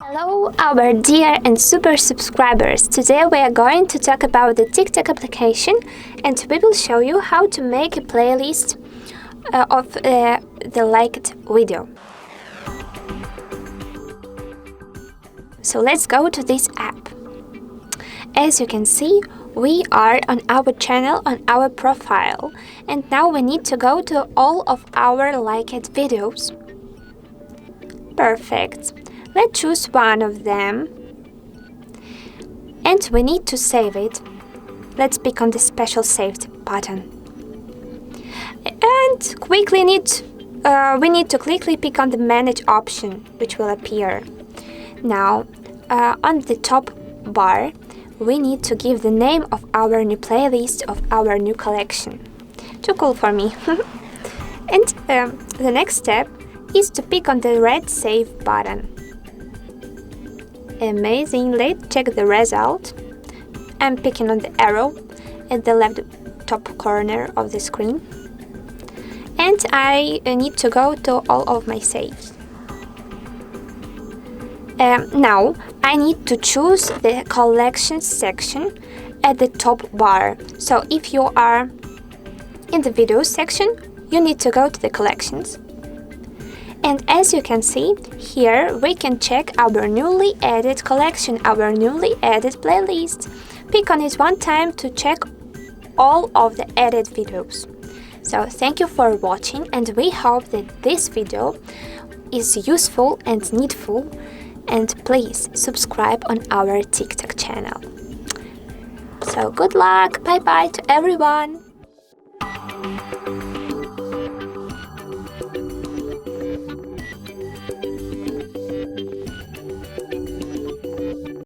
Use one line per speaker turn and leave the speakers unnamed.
Hello, our dear and super subscribers. Today we are going to talk about the TikTok application, and we will show you how to make a playlist of the liked video. So let's go to this app. As you can see, we are on our channel, on our profile, and now we need to go to all of our liked videos. Perfect. Let's choose one of them, and we need to save it. Let's click on the special saved button, and we need to quickly pick on the manage option, which will appear. Now, on the top bar, we need to give the name of our new playlist, of our new collection. Too cool for me. And the next step is to pick on the red save button. Amazing. Let's check the result. I'm picking on the arrow at the left top corner of the screen, and I need to go to all of my saves. Now I need to choose the collections section at the top bar. So if you are in the videos section, you need to go to the collections. And as you can see, here we can check our newly added collection, our newly added playlist. Pick on it one time to check all of the added videos. So thank you for watching, and we hope that this video is useful and needful. And please subscribe on our TikTok channel. So good luck, bye bye to everyone.